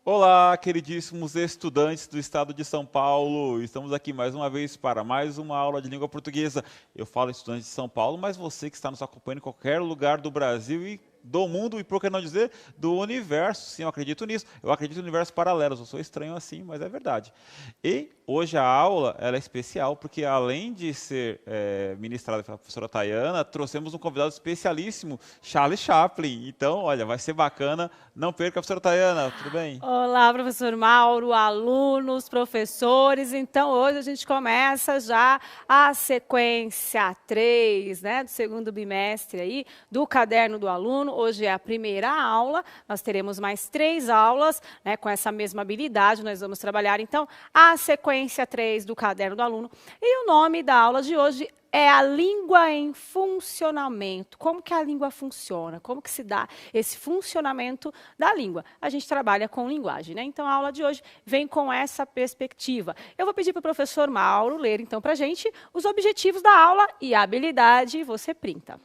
Olá, queridíssimos estudantes do estado de São Paulo. Estamos aqui mais uma vez para mais uma aula de língua portuguesa. Eu falo estudante de São Paulo, mas você que está nos acompanhando em qualquer lugar do Brasil e do mundo, e por que não dizer, do universo. Sim, eu acredito nisso. Eu acredito em universos paralelos. Eu sou estranho assim, mas é verdade. E hoje a aula ela é especial, porque além de ser ministrada pela professora Tayana, trouxemos um convidado especialíssimo, Charlie Chaplin. Então, olha, vai ser bacana. Não perca, professora Tayana, tudo bem? Olá, professor Mauro, alunos, professores. Então, hoje a gente começa já a sequência 3, né, do segundo bimestre aí, do caderno do aluno. Hoje é a primeira aula, nós teremos mais 3 aulas, né, com essa mesma habilidade. Nós vamos trabalhar, então, a sequência 3 do caderno do aluno. E o nome da aula de hoje é a língua em funcionamento. Como que a língua funciona? Como que se dá esse funcionamento da língua? A gente trabalha com linguagem, né? Então, a aula de hoje vem com essa perspectiva. Eu vou pedir para o professor Mauro ler, então, para a gente os objetivos da aula e a habilidade você printa.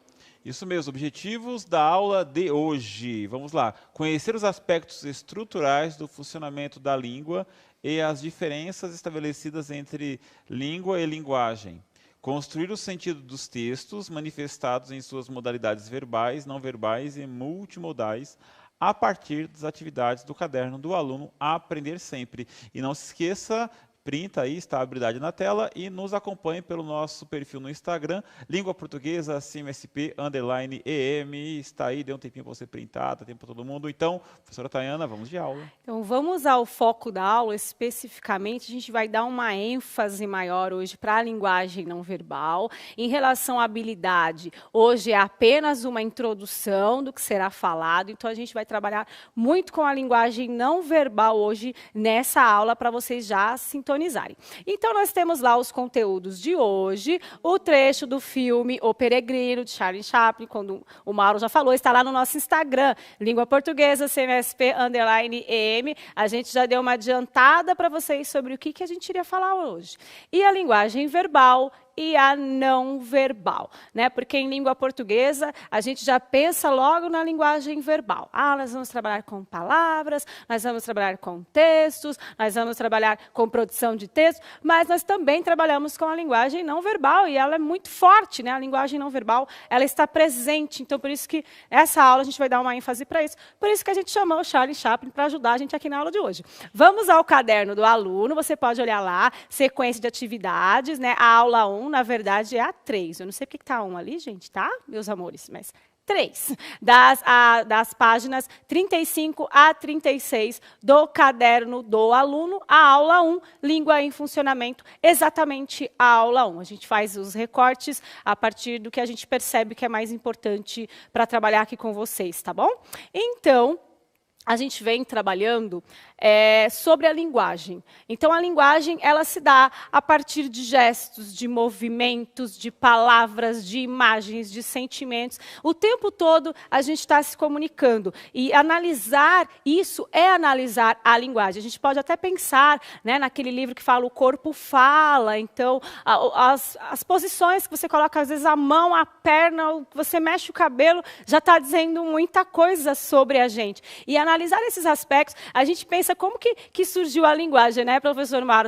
Isso mesmo, objetivos da aula de hoje. Vamos lá. Conhecer os aspectos estruturais do funcionamento da língua e as diferenças estabelecidas entre língua e linguagem. Construir o sentido dos textos manifestados em suas modalidades verbais, não verbais e multimodais a partir das atividades do caderno do aluno Aprender Sempre. E não se esqueça, printa aí, está a habilidade na tela e nos acompanhe pelo nosso perfil no Instagram, Língua Portuguesa, CMSP_EM, está aí, deu um tempinho para você printar, dá tempo para todo mundo. Então, professora Tayana, vamos de aula. Então, vamos ao foco da aula, especificamente, a gente vai dar uma ênfase maior hoje para a linguagem não verbal. Em relação à habilidade, hoje é apenas uma introdução do que será falado, então a gente vai trabalhar muito com a linguagem não verbal hoje nessa aula, para vocês já sintonizarem. Então, nós temos lá os conteúdos de hoje, o trecho do filme O Peregrino, de Charlie Chaplin, quando o Mauro já falou, está lá no nosso Instagram, Língua Portuguesa, CMSP_EM. A gente já deu uma adiantada para vocês sobre o que a gente iria falar hoje. E a linguagem verbal e a não verbal, né? Porque em língua portuguesa a gente já pensa logo na linguagem verbal. Ah, nós vamos trabalhar com palavras, nós vamos trabalhar com textos, nós vamos trabalhar com produção de texto, mas nós também trabalhamos com a linguagem não verbal e ela é muito forte, né? A linguagem não verbal, ela está presente, então por isso que essa aula a gente vai dar uma ênfase para isso. Por isso que a gente chamou o Charlie Chaplin para ajudar a gente aqui na aula de hoje. Vamos ao caderno do aluno, você pode olhar lá, sequência de atividades, né? A aula 1, na verdade, é a 3. Eu não sei porque está a 1 ali, gente, tá? Meus amores, mas 3. Das páginas 35 a 36 do caderno do aluno, a aula 1, língua em funcionamento, exatamente a aula 1. A gente faz os recortes a partir do que a gente percebe que é mais importante para trabalhar aqui com vocês, tá bom? Então, a gente vem trabalhando sobre a linguagem. Então, a linguagem ela se dá a partir de gestos, de movimentos, de palavras, de imagens, de sentimentos. O tempo todo a gente está se comunicando. E analisar isso é analisar a linguagem. A gente pode até pensar, né, naquele livro que fala O Corpo Fala. Então, as posições que você coloca, às vezes, a mão, a perna, você mexe o cabelo, já está dizendo muita coisa sobre a gente. E analisar esses aspectos, a gente pensa como que surgiu a linguagem, né, professor Mauro?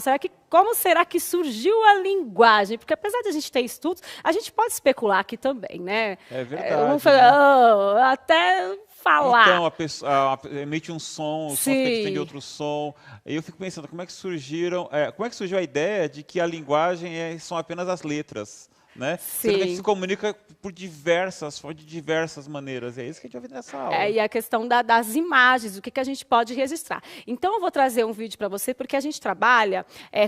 Como será que surgiu a linguagem? Porque apesar de a gente ter estudos, a gente pode especular aqui também, né? É verdade. Vamos falar, até falar. Então, a pessoa emite um som, o som fica diferente de outro som. E eu fico pensando, como é que surgiu a ideia de que a linguagem são apenas as letras? Né? Sendo que a gente se comunica de diversas maneiras. É isso que a gente vai ver nessa aula. E a questão das imagens, o que a gente pode registrar. Então, eu vou trazer um vídeo para você, porque a gente trabalha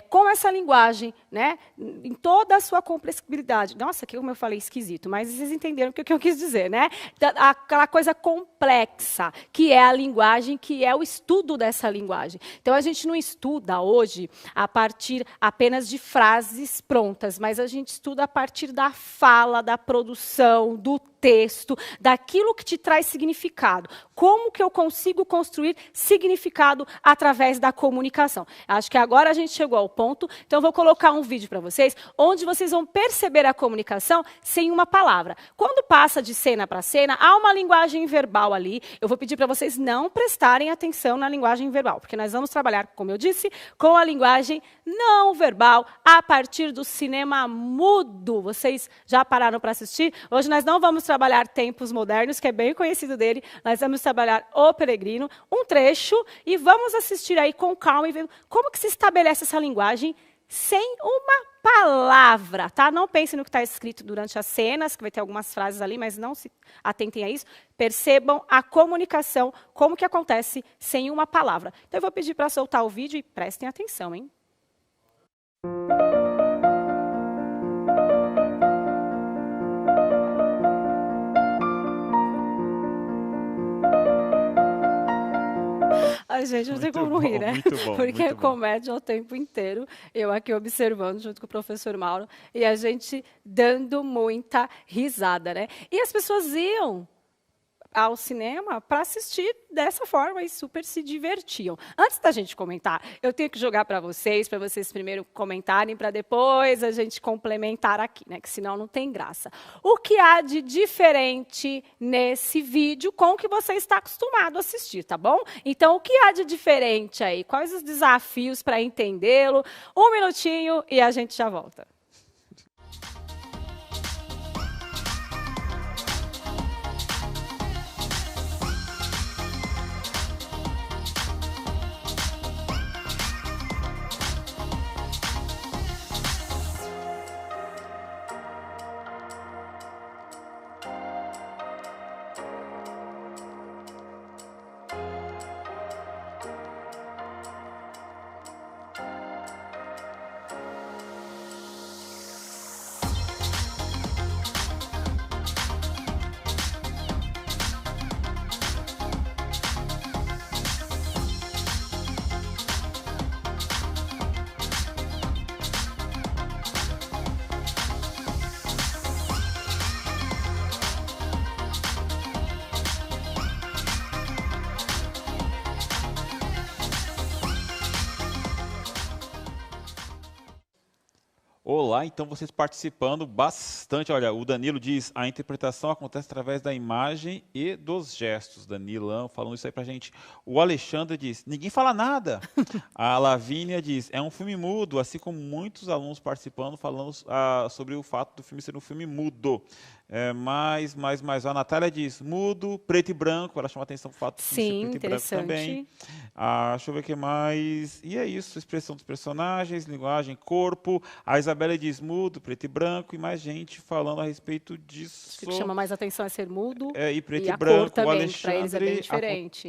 com essa linguagem, né, em toda a sua complexidade. Nossa, como eu falei esquisito, mas vocês entenderam o que eu quis dizer, né? Aquela coisa complexa, que é a linguagem, que é o estudo dessa linguagem. Então, a gente não estuda hoje a partir apenas de frases prontas, mas a gente estuda a partir da fala, da produção, do contexto, daquilo que te traz significado. Como que eu consigo construir significado através da comunicação? Acho que agora a gente chegou ao ponto, então eu vou colocar um vídeo para vocês, onde vocês vão perceber a comunicação sem uma palavra. Quando passa de cena para cena, há uma linguagem verbal ali. Eu vou pedir para vocês não prestarem atenção na linguagem verbal, porque nós vamos trabalhar, como eu disse, com a linguagem não verbal a partir do cinema mudo. Vocês já pararam para assistir? Hoje nós não vamos trabalhar Tempos Modernos, que é bem conhecido dele, nós vamos trabalhar O Peregrino, um trecho, e vamos assistir aí com calma e ver como que se estabelece essa linguagem sem uma palavra, tá? Não pensem no que está escrito durante as cenas, que vai ter algumas frases ali, mas não se atentem a isso. Percebam a comunicação, como que acontece sem uma palavra. Então eu vou pedir para soltar o vídeo e prestem atenção, hein? Ai, gente, não tem como não rir, né? Muito bom, porque é muito bom. comédia o tempo inteiro. Eu aqui observando junto com o professor Mauro e a gente dando muita risada, né? E as pessoas iam ao cinema para assistir dessa forma e super se divertiam. Antes da gente comentar, eu tenho que jogar para vocês primeiro comentarem, para depois a gente complementar aqui, né? Que senão não tem graça. O que há de diferente nesse vídeo com o que você está acostumado a assistir, tá bom? Então, o que há de diferente aí? Quais os desafios para entendê-lo? Um minutinho e a gente já volta. Olá, então vocês participando bastante. Olha, o Danilo diz, a interpretação acontece através da imagem e dos gestos. Danilão falando isso aí pra gente. O Alexandre diz, ninguém fala nada. A Lavínia diz, é um filme mudo, assim como muitos alunos participando, falando sobre o fato do filme ser um filme mudo. Mais. A Natália diz, mudo, preto e branco. Ela chama atenção para o fato do filme ser preto e branco também. Deixa eu ver o que mais. E é isso, expressão dos personagens, linguagem, corpo. A Isabela diz mudo, preto e branco, e mais gente falando a respeito disso. O que chama mais atenção é ser mudo e preto e e branco. Também, o Alexandre, para eles é bem diferente.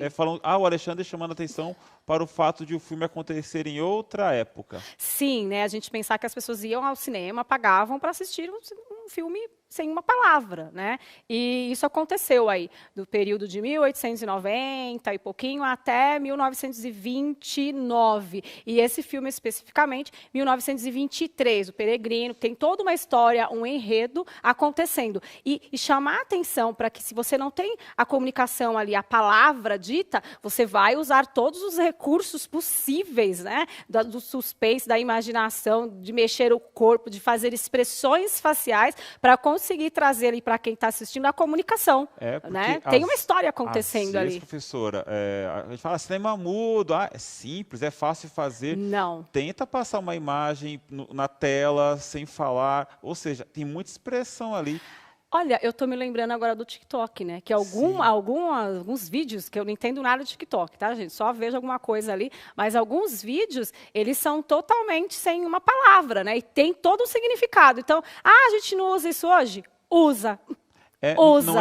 O Alexandre chamando a atenção para o fato de o filme acontecer em outra época. Sim, né? A gente pensar que as pessoas iam ao cinema, pagavam para assistir um filme sem uma palavra, né? E isso aconteceu aí, do período de 1890 e pouquinho até 1929. E esse filme especificamente, 1923, O Peregrino, tem toda uma história, um enredo acontecendo. E chamar a atenção para que, se você não tem a comunicação ali, a palavra dita, você vai usar todos os recursos possíveis, né? Do suspense, da imaginação, de mexer o corpo, de fazer expressões faciais para conseguir trazer ali para quem está assistindo a comunicação. Né? Tem uma história acontecendo ali. Professora, a gente fala cinema mudo, é simples, é fácil fazer. Não. Tenta passar uma imagem na tela sem falar, ou seja, tem muita expressão ali. Olha, eu estou me lembrando agora do TikTok, né? Que alguns vídeos, que eu não entendo nada de TikTok, tá, gente? Só vejo alguma coisa ali, mas alguns vídeos, eles são totalmente sem uma palavra, né? E tem todo um significado. Então, a gente não usa isso hoje? Usa. Usa.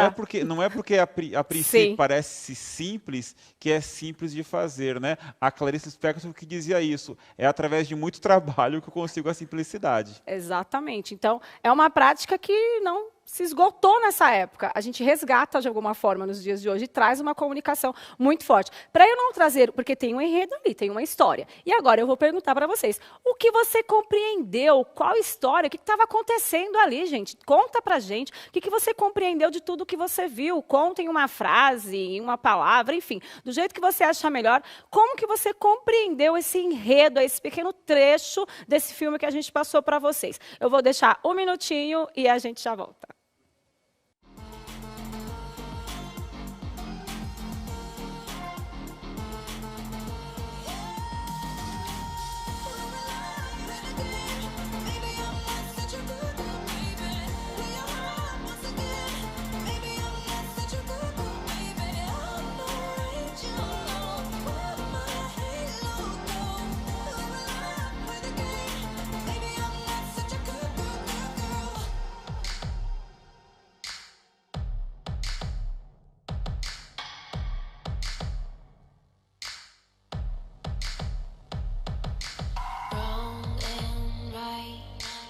Não é porque a princípio parece simples que é simples de fazer, né? A Clarice Lispector que dizia isso. É através de muito trabalho que eu consigo a simplicidade. Exatamente. Então, é uma prática que não se esgotou nessa época. A gente resgata de alguma forma nos dias de hoje e traz uma comunicação muito forte. Para eu não trazer, porque tem um enredo ali, tem uma história. E agora eu vou perguntar para vocês, o que você compreendeu? Qual história? O que estava acontecendo ali, gente? Conta pra gente. O que você compreendeu de tudo que você viu? Contem uma frase, uma palavra, enfim, do jeito que você achar melhor. Como que você compreendeu esse enredo, esse pequeno trecho desse filme que a gente passou para vocês? Eu vou deixar um minutinho e a gente já volta.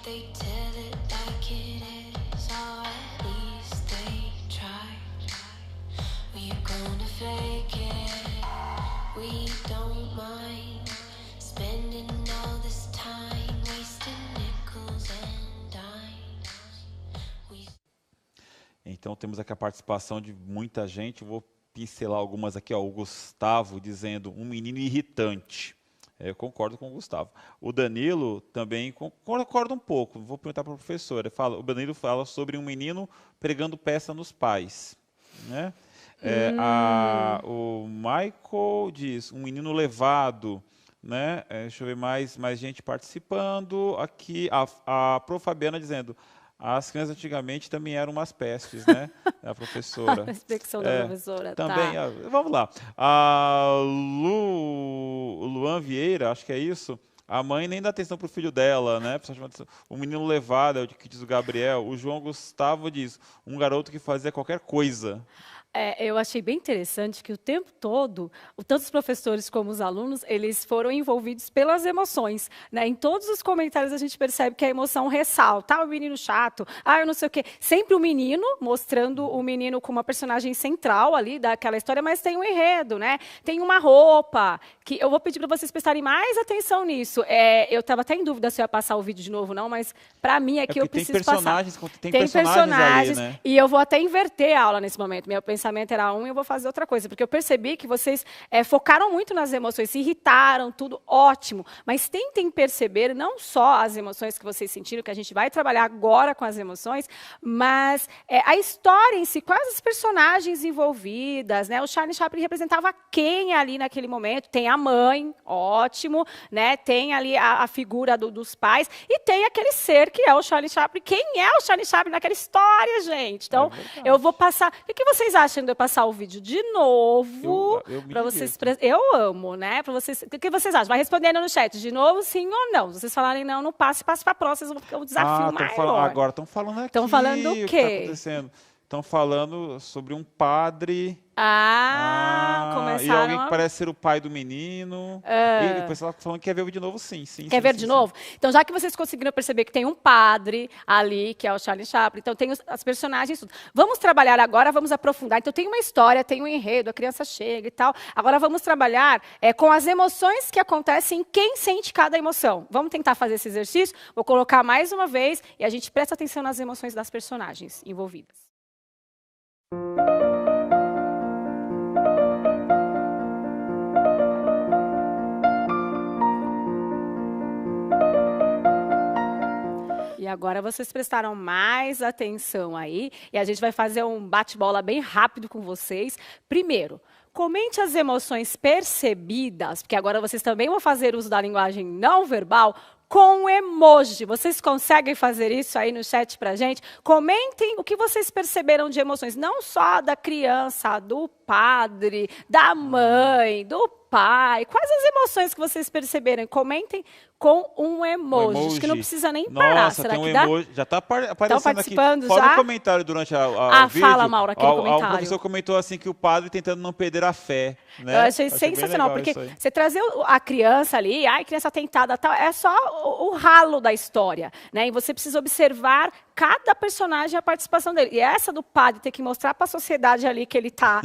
They tell it like it is, or at least they try. We're gonna fake it, we don't mind spending all this time wasting nickels and dimes. Então temos aqui a participação de muita gente, eu vou pincelar algumas aqui, ó, o Gustavo dizendo, um menino irritante. Eu concordo com o Gustavo. O Danilo também concorda um pouco. Vou perguntar para a professora. O Danilo fala sobre um menino pregando peça nos pais. Né? O Michael diz, um menino levado. Né? Deixa eu ver mais gente participando. Aqui a Prof. Fabiana dizendo, as crianças antigamente também eram umas pestes, né? A professora. A explicação da professora. Também, tá. Vamos lá. A Luan Vieira, acho que é isso. A mãe nem dá atenção para o filho dela, né? O menino levado, é o que diz o Gabriel. O João Gustavo diz, um garoto que fazia qualquer coisa. Eu achei bem interessante que o tempo todo, tanto os professores como os alunos, eles foram envolvidos pelas emoções. Né? Em todos os comentários a gente percebe que a emoção ressalta. O menino chato, eu não sei o quê. Sempre o menino, mostrando o menino como uma personagem central ali daquela história, mas tem um enredo, né? Tem uma roupa, que eu vou pedir para vocês prestarem mais atenção nisso. Eu estava até em dúvida se eu ia passar o vídeo de novo, não, mas para mim aqui eu preciso passar. Tem personagens ali, né? E eu vou até inverter a aula nesse momento. Meu pensamento era um e eu vou fazer outra coisa, porque eu percebi que vocês focaram muito nas emoções, se irritaram, tudo ótimo, mas tentem perceber não só as emoções que vocês sentiram, que a gente vai trabalhar agora com as emoções, mas a história em si, quais as personagens envolvidas, né? O Charlie Chaplin representava quem ali naquele momento? Tem a mãe, ótimo, né? Tem ali a figura dos pais e tem aquele ser que é o Charlie Chaplin. Quem é o Charlie Chaplin naquela história, gente? Então, eu vou passar... O que vocês acham de eu passar o vídeo de novo para vocês? Eu amo, né? Para vocês. O que vocês acham? Vai respondendo no chat de novo, sim ou não? Se vocês falarem não, não passe para a próxima, vão ficar um desafio maior. Agora estão falando aqui. Estão falando o quê? O que está acontecendo? Estão falando sobre um padre. Começaram. E alguém que parece ser o pai do menino. E o pessoal falando que quer ver o vídeo de novo, sim. Quer ver de novo? Então, já que vocês conseguiram perceber que tem um padre ali, que é o Charlie Chaplin, então tem as personagens, tudo. Vamos trabalhar agora, vamos aprofundar. Então, tem uma história, tem um enredo, a criança chega e tal. Agora, vamos trabalhar com as emoções que acontecem, quem sente cada emoção. Vamos tentar fazer esse exercício? Vou colocar mais uma vez e a gente presta atenção nas emoções das personagens envolvidas. E agora vocês prestaram mais atenção aí, e a gente vai fazer um bate-bola bem rápido com vocês. Primeiro, comente as emoções percebidas, porque agora vocês também vão fazer uso da linguagem não verbal, com emoji. Vocês conseguem fazer isso aí no chat pra gente? Comentem o que vocês perceberam de emoções, não só da criança, do padre, da mãe, do pai. Quais as emoções que vocês perceberam? Comentem com um emoji. Acho que não precisa nem parar. Nossa, Será tem que um dá? emoji. Já está aparecendo participando aqui. Fora já? um comentário durante o vídeo. Fala, Maura, aquele comentário. O professor comentou assim que o padre tentando não perder a fé. Né? Eu achei sensacional, porque você trazer a criança ali, ai, criança tentada, tal, é só o ralo da história, né? E você precisa observar cada personagem, a participação dele. E essa do padre ter que mostrar para a sociedade ali que ele tá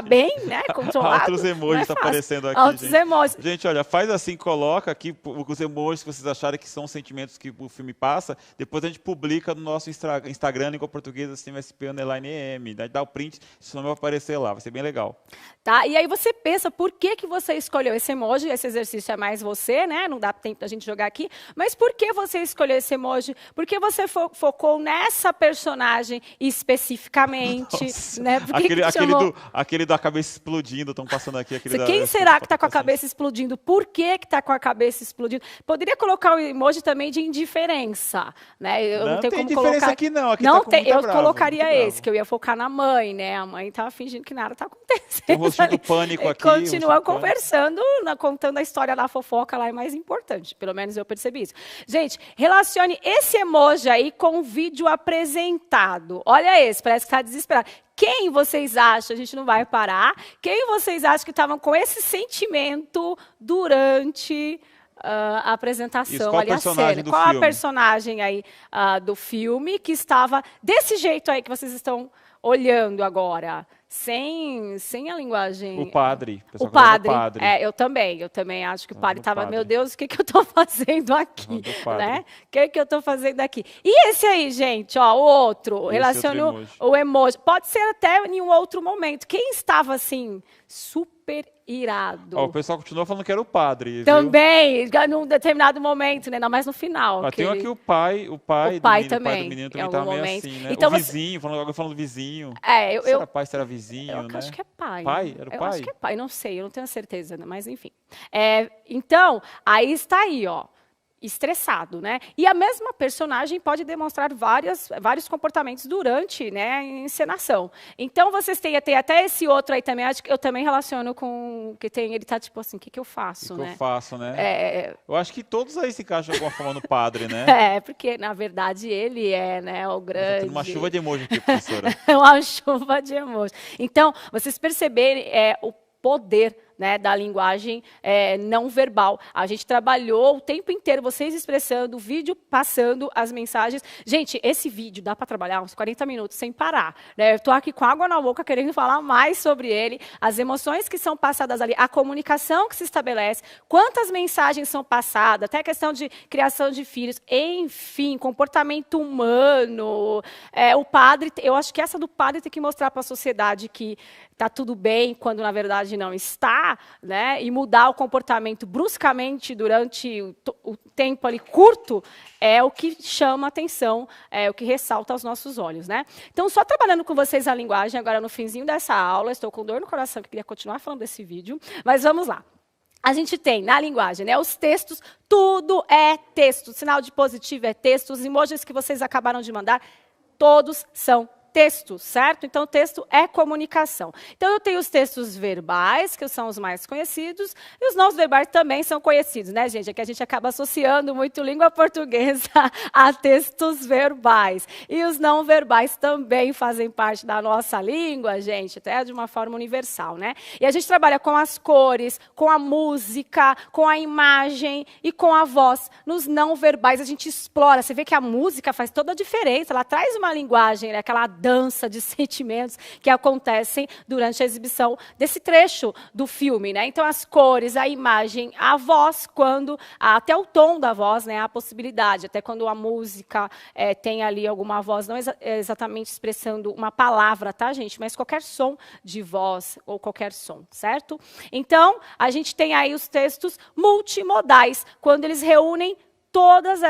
bem, né? Controlado. Outros emojis estão aparecendo aqui. Outros emojis. Gente, olha, faz assim, coloca aqui os emojis que vocês acharem que são sentimentos que o filme passa. Depois a gente publica no nosso Instagram, Língua Portuguesa, CMSP_EM. Dá o print, isso não vai aparecer lá, vai ser bem legal. Tá? E aí você pensa, por que você escolheu esse emoji? Esse exercício é mais você, né? Não dá tempo da gente jogar aqui. Mas por que você escolheu esse emoji? Por que você focou nessa personagem especificamente? Né? Aquele da cabeça explodindo, estão passando aqui. Quem será que está com a cabeça explodindo? Por que está com a cabeça explodindo? Poderia colocar o emoji também de indiferença. Né? Eu não tenho como colocar aqui não. Aqui não tá tem, eu bravo, colocaria esse, que eu ia focar na mãe, né? A mãe estava fingindo que nada está acontecendo. Tem o rostinho do pânico aqui. Continua conversando, contando a história da fofoca lá, é mais importante. Pelo menos eu percebi isso. Gente, relacione esse emoji aí com o vídeo apresentado. Olha esse, parece que está desesperado. Quem vocês acham, a gente não vai parar, quem vocês acham que estavam com esse sentimento durante a apresentação, qual ali a cena? Qual a personagem aí do filme que estava desse jeito aí que vocês estão olhando agora? Sem a linguagem... O padre. O padre. Eu também acho que o padre estava, meu Deus, o que eu estou fazendo aqui? Né? O que eu estou fazendo aqui? E esse aí, gente, ó, o outro, relaciona o emoji. Pode ser até em um outro momento. Quem estava, assim, super irado? O pessoal continua falando que era o padre. Também, num determinado momento, né? Não, mas no final. Tem aqui o pai do menino também estava meio assim, né? Então, o vizinho, alguém falando do vizinho. Será pai, será vizinho, eu né? acho que é pai. Pai? Era o pai? Eu acho que é pai, não sei, eu não tenho certeza, mas enfim. Então, aí está aí, ó. Estressado, né? E a mesma personagem pode demonstrar vários comportamentos durante, né, a encenação. Então, vocês têm até esse outro aí também, acho que eu também relaciono com que tem, ele tá tipo assim, o que eu faço, né? O que eu faço, né? Eu acho que todos aí se encaixam de alguma forma no padre, né? Porque, na verdade, ele é, né, o grande... Uma chuva de emoji aqui, professora. Uma chuva de emoji. Então, vocês perceberem o poder, né, da linguagem não verbal. A gente trabalhou o tempo inteiro, vocês expressando, o vídeo passando as mensagens. Gente, esse vídeo dá para trabalhar uns 40 minutos sem parar. Né? Eu estou aqui com água na boca querendo falar mais sobre ele, as emoções que são passadas ali, a comunicação que se estabelece, quantas mensagens são passadas, até a questão de criação de filhos, enfim, comportamento humano. O padre, eu acho que essa do padre tem que mostrar para a sociedade que está tudo bem, quando na verdade não está, né? E mudar o comportamento bruscamente durante o tempo ali curto é o que chama atenção, é o que ressalta aos nossos olhos, né? Então, só trabalhando com vocês a linguagem, agora no finzinho dessa aula, estou com dor no coração, que queria continuar falando desse vídeo, mas vamos lá. A gente tem na linguagem, né, os textos, tudo é texto, sinal de positivo é texto, os emojis que vocês acabaram de mandar, todos são texto, certo? Então, o texto é comunicação. Então, eu tenho os textos verbais, que são os mais conhecidos, e os não verbais também são conhecidos, né, gente? É que a gente acaba associando muito língua portuguesa a textos verbais. E os não verbais também fazem parte da nossa língua, gente, até de uma forma universal, né? E a gente trabalha com as cores, com a música, com a imagem e com a voz. Nos não verbais, a gente explora. Você vê que a música faz toda a diferença. Ela traz uma linguagem, né, aquela dança de sentimentos que acontecem durante a exibição desse trecho do filme, né? Então, as cores, a imagem, a voz, até o tom da voz, né? A possibilidade, até quando a música tem ali alguma voz, não exatamente expressando uma palavra, tá, gente? Mas qualquer som de voz ou qualquer som, certo? Então, a gente tem aí os textos multimodais, quando eles reúnem todas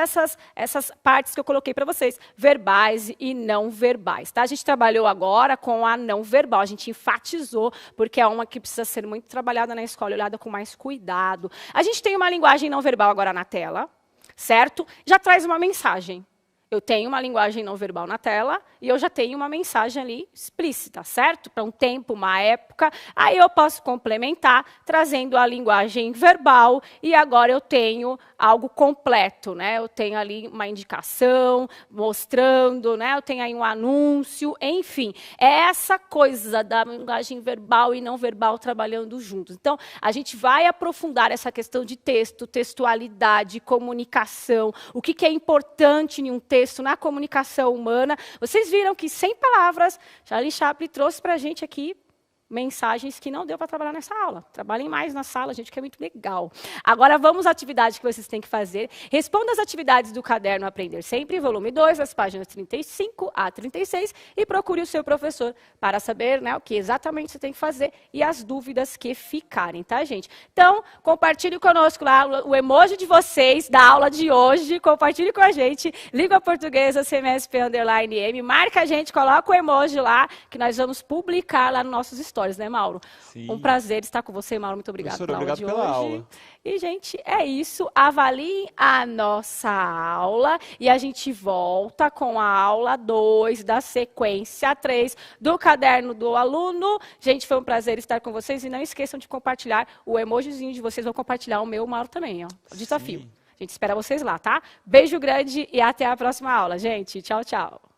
essas partes que eu coloquei para vocês, verbais e não verbais. Tá? A gente trabalhou agora com a não verbal, a gente enfatizou, porque é uma que precisa ser muito trabalhada na escola, olhada com mais cuidado. A gente tem uma linguagem não verbal agora na tela, certo? Já traz uma mensagem. Eu tenho uma linguagem não verbal na tela e eu já tenho uma mensagem ali explícita, certo? Para um tempo, uma época. Aí eu posso complementar trazendo a linguagem verbal e agora eu tenho algo completo, né? Eu tenho ali uma indicação mostrando, né? Eu tenho aí um anúncio, enfim. É essa coisa da linguagem verbal e não verbal trabalhando juntos. Então, a gente vai aprofundar essa questão de texto, textualidade, comunicação, o que é importante em um texto, na comunicação humana. Vocês viram que, sem palavras, Charlie Chaplin trouxe para a gente aqui mensagens que não deu para trabalhar nessa aula. Trabalhem mais na sala, gente, que é muito legal. Agora, vamos à atividade que vocês têm que fazer. Responda as atividades do caderno Aprender Sempre, volume 2, as páginas 35 a 36, e procure o seu professor para saber, né, o que exatamente você tem que fazer e as dúvidas que ficarem, tá, gente? Então, compartilhe conosco lá o emoji de vocês da aula de hoje, compartilhe com a gente, Língua Portuguesa CMSP_M, marca a gente, coloca o emoji lá, que nós vamos publicar lá nos nossos stories. Né, Mauro? Sim. Um prazer estar com você, Mauro. Muito obrigada pela aula de pela hoje. aula. E, gente, é isso. Avaliem a nossa aula e a gente volta com a aula 2 da sequência 3 do caderno do aluno. Gente, foi um prazer estar com vocês e não esqueçam de compartilhar o emojizinho de vocês. Vou compartilhar o meu, Mauro, também, ó. O desafio. Sim. A gente espera vocês lá, tá? Beijo grande e até a próxima aula, gente. Tchau, tchau.